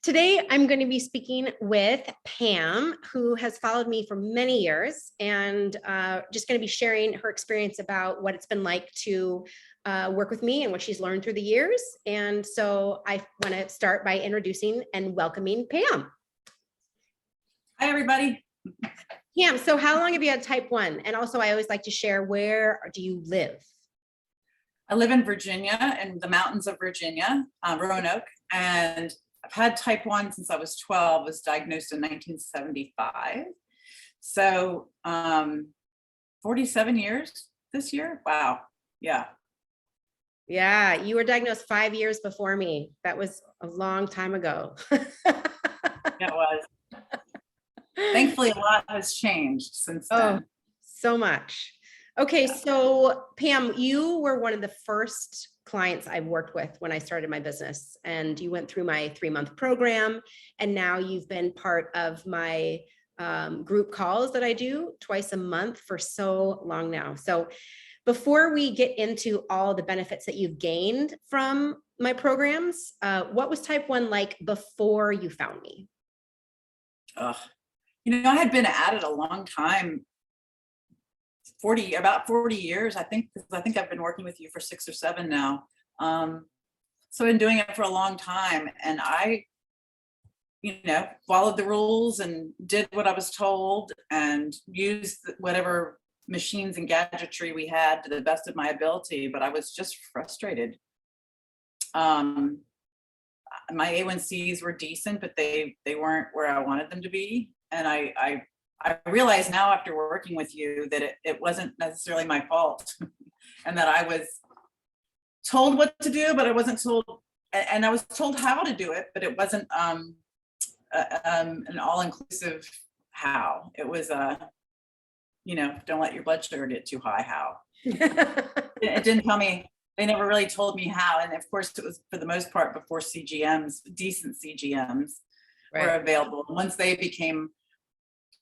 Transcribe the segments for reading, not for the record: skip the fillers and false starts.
Today, I'm going to be speaking with Pam, who has followed me for many years, and just going to be sharing her experience about what it's been like to work with me and what she's learned through the years. And so I want to start by introducing and welcoming Pam. Hi, everybody. Pam, so how long have you had type 1? And also, I always like to share, where do you live? I live in Virginia, in the mountains of Virginia, Roanoke, and I've had type 1 since I was 12, was diagnosed in 1975. So 47 years this year. Wow. Yeah. Yeah, you were diagnosed 5 years before me. That was a long time ago. Yeah, it was. Thankfully, a lot has changed since then. Oh, so much. Okay, Yeah. so Pam, you were one of the first clients I worked with when I started my business, and you went through my 3-month program, and now you've been part of my group calls that I do twice a month for so long now. So before we get into all the benefits that you've gained from my programs, what was type 1 like before you found me? I had been at it a long time. About 40 years, I think, because I think I've been working with you for 6 or 7 now. So I've been doing it for a long time, and I, followed the rules and did what I was told and used whatever machines and gadgetry we had to the best of my ability, but I was just frustrated. My A1Cs were decent, but they weren't where I wanted them to be. And I realize now, after working with you, that it wasn't necessarily my fault and that I was told what to do, but I wasn't told, and I was told how to do it, but it wasn't an all-inclusive how. It was don't let your blood sugar get too high how. It didn't tell me, they never really told me how. And of course, it was for the most part before CGMs, decent CGMs were available. Once they became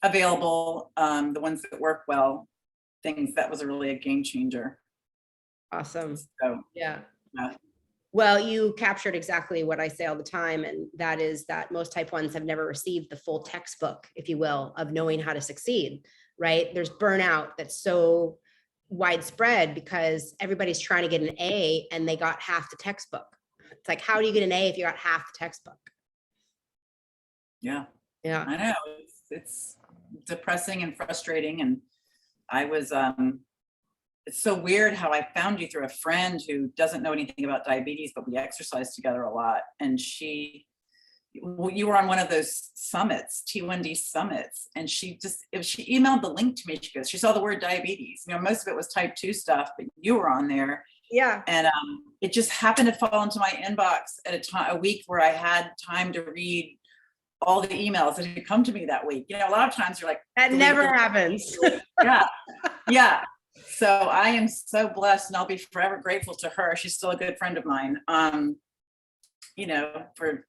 available, the ones that work well, that was really a game changer. Awesome. So yeah. Well, you captured exactly what I say all the time, and that is that most type 1s have never received the full textbook, if you will, of knowing how to succeed, right? There's burnout that's so widespread because everybody's trying to get an A and they got half the textbook. It's like, how do you get an A if you got half the textbook? Yeah. Yeah. I know. It's depressing and frustrating. And I was, it's so weird how I found you through a friend who doesn't know anything about diabetes, but we exercise together a lot. And you were on one of those summits, T1D summits. And she emailed the link to me. She saw the word diabetes. Most of it was type 2 stuff, but you were on there. Yeah. And it just happened to fall into my inbox at a week where I had time to read all the emails that had come to me that week. A lot of times you're like, that never happens. Yeah. Yeah. So I am so blessed, and I'll be forever grateful to her. She's still a good friend of mine, for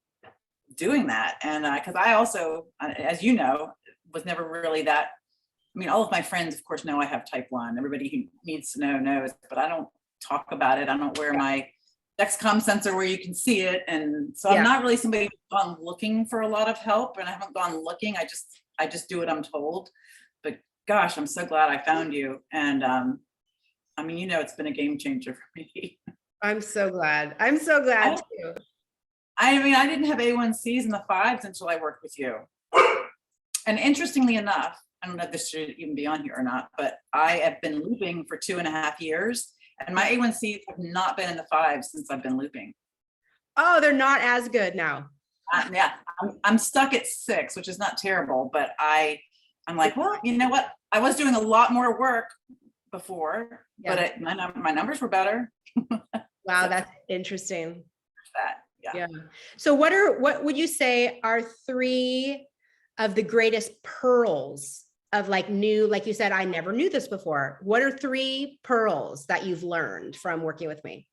doing that. And because I also, as you know, was never really that. All of my friends, of course, know I have type 1. Everybody who needs to know knows, but I don't talk about it. I don't wear my Dexcom sensor where you can see it. And so I'm not really somebody who's gone looking for a lot of help, and I haven't gone looking. I just do what I'm told. But gosh, I'm so glad I found you. And it's been a game changer for me. I'm so glad. I'm so glad too. I didn't have A1Cs in the 5s until I worked with you. And interestingly enough, I don't know if this should even be on here or not, but I have been looping for 2.5 years, and my A1Cs have not been in the 5s since I've been looping. Oh, they're not as good now. Yeah, I'm stuck at 6, which is not terrible, but I'm like, well, you know what? I was doing a lot more work before, but my numbers were better. Wow, that's interesting. Yeah. So what would you say are 3 of the greatest pearls of like you said, I never knew this before. What are 3 pearls that you've learned from working with me?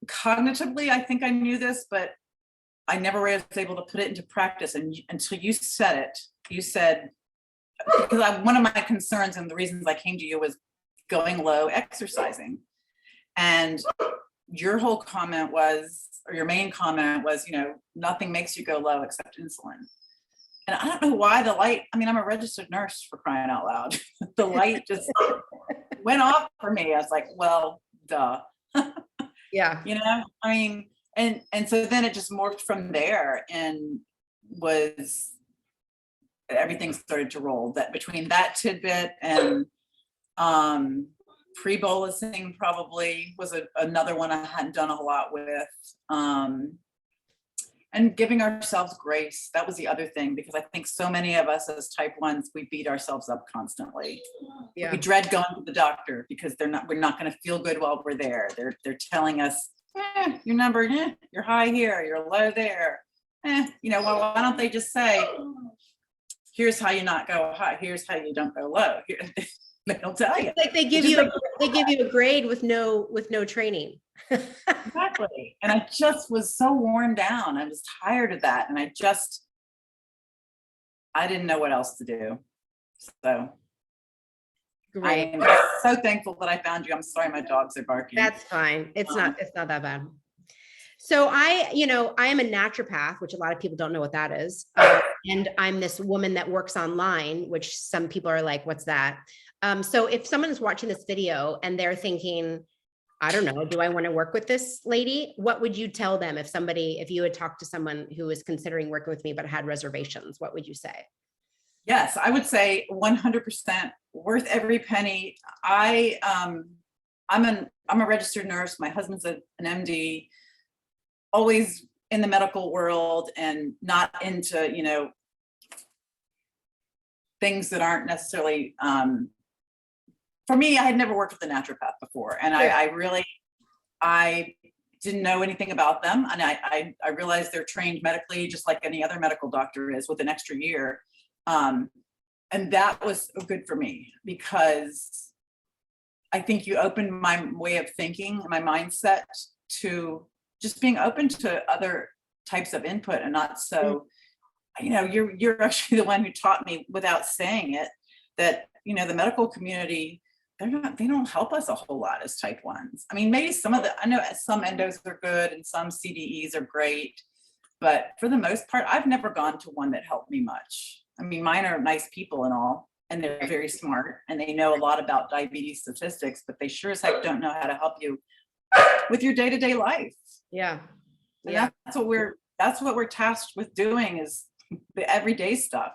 Cognitively, I think I knew this, but I never was able to put it into practice. And until you said it, because one of my concerns and the reasons I came to you was going low exercising. And your whole comment was, or your main comment was, nothing makes you go low except insulin. And I don't know why the light, I mean, I'm a registered nurse, for crying out loud. The light just went off for me. I was like, well, duh. Yeah. I mean, and so then it just morphed from there, and everything started to roll. That between that tidbit and pre-bolusing probably was another one I hadn't done a lot with. And giving ourselves grace. That was the other thing, because I think so many of us as type 1s, we beat ourselves up constantly. Yeah. We dread going to the doctor because we're not going to feel good while we're there. They're telling us, your number, you're high here, you're low there. Well, why don't they just say, here's how you not go high, here's how you don't go low. They don't tell you. It's like they give you a grade with no training. Exactly. And I just was so worn down. I was tired of that. And I didn't know what else to do. So Great. I'm so thankful that I found you. I'm sorry my dogs are barking. That's fine. It's not that bad. So I am a naturopath, which a lot of people don't know what that is. And I'm this woman that works online, which some people are like, what's that? So if someone is watching this video and they're thinking, I don't know, do I want to work with this lady? What would you tell them if you had talked to someone who was considering working with me, but had reservations? What would you say? Yes, I would say 100% worth every penny. I'm a registered nurse. My husband's an MD, always in the medical world and not into, things that aren't necessarily, for me, I had never worked with a naturopath before. And Sure. I didn't know anything about them. And I realized they're trained medically, just like any other medical doctor is, with an extra year. And that was good for me, because I think you opened my way of thinking, my mindset, to just being open to other types of input, and not so, you're actually the one who taught me without saying it that, the medical community, they don't help us a whole lot as type 1s. I mean, maybe I know some endos are good and some CDEs are great, but for the most part, I've never gone to one that helped me much. I mean, mine are nice people and all, and they're very smart, and they know a lot about diabetes statistics, but they sure as heck don't know how to help you with your day-to-day life. Yeah. And Yeah. that's what we're tasked with doing, is the everyday stuff.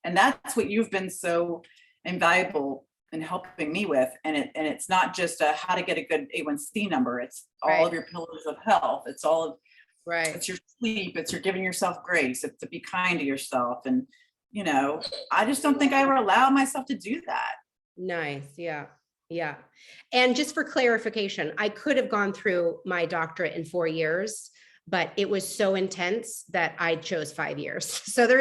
And that's what you've been so invaluable in helping me with. And it's not just how to get a good A1C number. It's all of your pillars of health. It's all of, it's your sleep. It's your giving yourself grace. It's to be kind to yourself. And, I just don't think I ever allowed myself to do that. Nice. Yeah. Yeah. And just for clarification, I could have gone through my doctorate in 4 years, but it was so intense that I chose 5 years. So it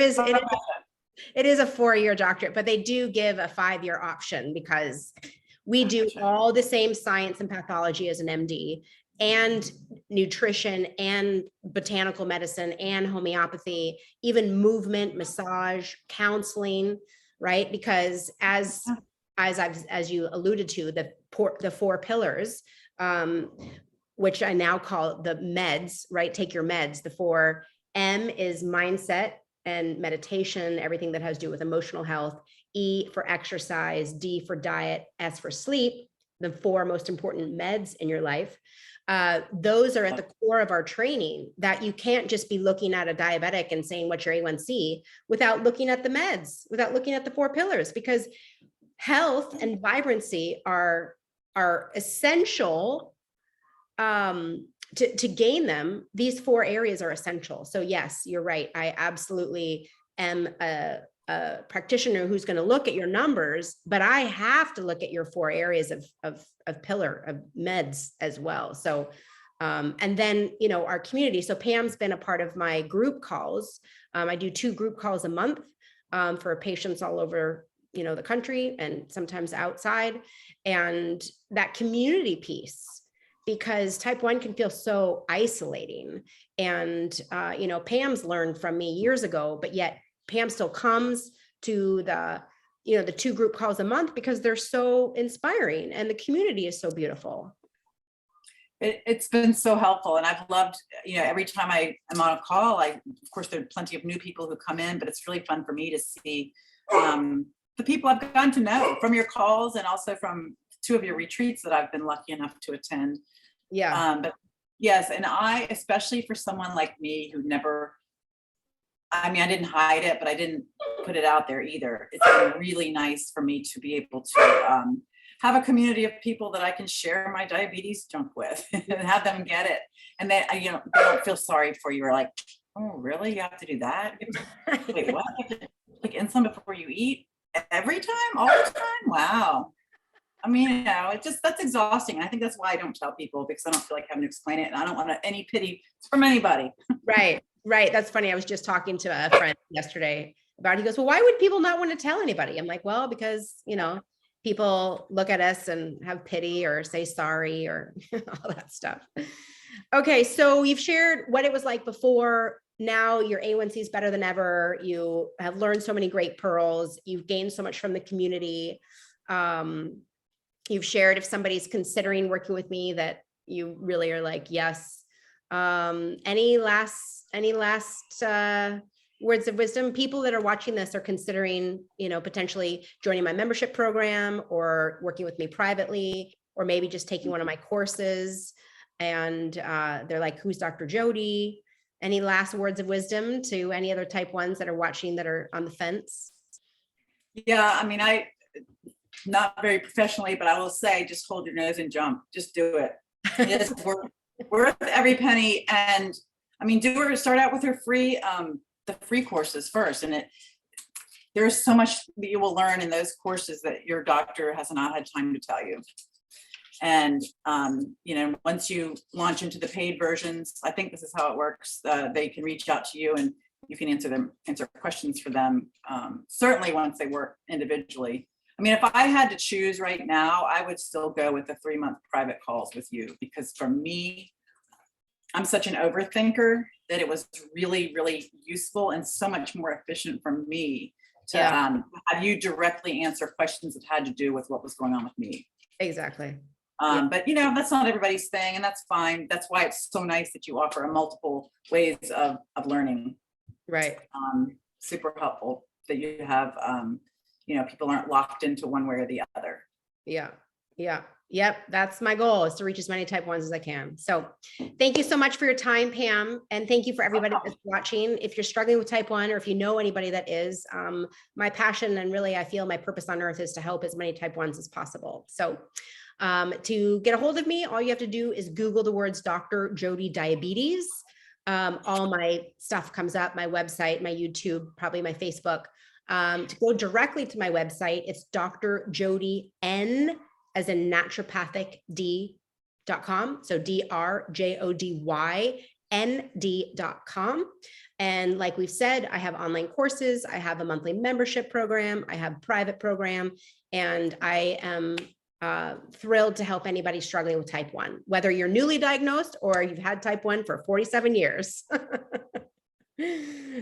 is a 4-year doctorate, but they do give a 5-year option, because we do all the same science and pathology as an MD, and nutrition and botanical medicine and homeopathy, even movement, massage, counseling, right? Because as you alluded to, the 4 pillars, which I now call the meds, right? Take your meds. The 4 M is mindset and meditation, everything that has to do with emotional health. E for exercise, D for diet, S for sleep, the 4 most important meds in your life. Those are at the core of our training, that you can't just be looking at a diabetic and saying, what's your A1C, without looking at the meds, without looking at the 4 pillars, because health and vibrancy are essential. To gain them, these 4 areas are essential. So yes, you're right. I absolutely am a practitioner who's going to look at your numbers, but I have to look at your 4 areas of pillar of meds as well. So, and then, our community. So Pam's been a part of my group calls. I do 2 group calls a month for patients all over, the country, and sometimes outside, and that community piece, because type 1 can feel so isolating. And, Pam's learned from me years ago, but yet Pam still comes to the 2 group calls a month, because they're so inspiring and the community is so beautiful. It's been so helpful, and I've loved, every time I am on a call, of course, there are plenty of new people who come in, but it's really fun for me to see the people I've gotten to know from your calls and also from 2 of your retreats that I've been lucky enough to attend. Yeah. But yes, and especially for someone like me who never, I didn't hide it, but I didn't put it out there either. It's been really nice for me to be able to have a community of people that I can share my diabetes junk with and have them get it. And they don't feel sorry for you. Or like, oh, really? You have to do that? Wait, what? You have to take insulin before you eat every time, all the time? Wow. That's exhausting. And I think that's why I don't tell people, because I don't feel like having to explain it. And I don't want any pity from anybody. Right. That's funny. I was just talking to a friend yesterday about, he goes, well, why would people not want to tell anybody? I'm like, well, because, people look at us and have pity or say sorry or all that stuff. Okay. So you've shared what it was like before. Now your A1C is better than ever. You have learned so many great pearls. You've gained so much from the community. You've shared if somebody's considering working with me that you really are like, yes. Any last words of wisdom? People that are watching this are considering, potentially joining my membership program or working with me privately, or maybe just taking one of my courses. And they're like, who's Dr. Jody? Any last words of wisdom to any other type 1s that are watching that are on the fence? Yeah, I not very professionally, but I will say, just hold your nose and jump. Just do it. It's worth every penny. And start out with her free, the free courses first. And there's so much that you will learn in those courses that your doctor has not had time to tell you. And, once you launch into the paid versions, I think this is how it works. They can reach out to you and you can answer questions for them. Certainly once they work individually. If I had to choose right now, I would still go with the 3-month private calls with you, because for me, I'm such an overthinker that it was really, really useful and so much more efficient for me to have you directly answer questions that had to do with what was going on with me. Exactly. But that's not everybody's thing, and that's fine. That's why it's so nice that you offer multiple ways of learning. Right. Super helpful that you have, people aren't locked into one way or the other. Yep. That's my goal, is to reach as many type 1s as I can. So thank you so much for your time, Pam. And thank you for everybody that's watching. If you're struggling with type 1, or if you know anybody that is, my passion and really, I feel my purpose on earth is to help as many type 1s as possible. So to get a hold of me, all you have to do is Google the words Dr. Jody Diabetes. All my stuff comes up, my website, my YouTube, probably my Facebook. To go directly to my website, it's Dr. Jody N as in naturopathic D.com. So DRJODYND.com. And like we've said, I have online courses, I have a monthly membership program, I have a private program, and I am thrilled to help anybody struggling with type 1, whether you're newly diagnosed or you've had type 1 for 47 years.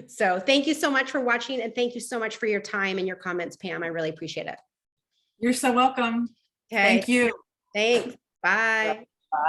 So thank you so much for watching, and thank you so much for your time and your comments, Pam. I really appreciate it. You're so welcome. Okay. Thank you. Thanks. Bye.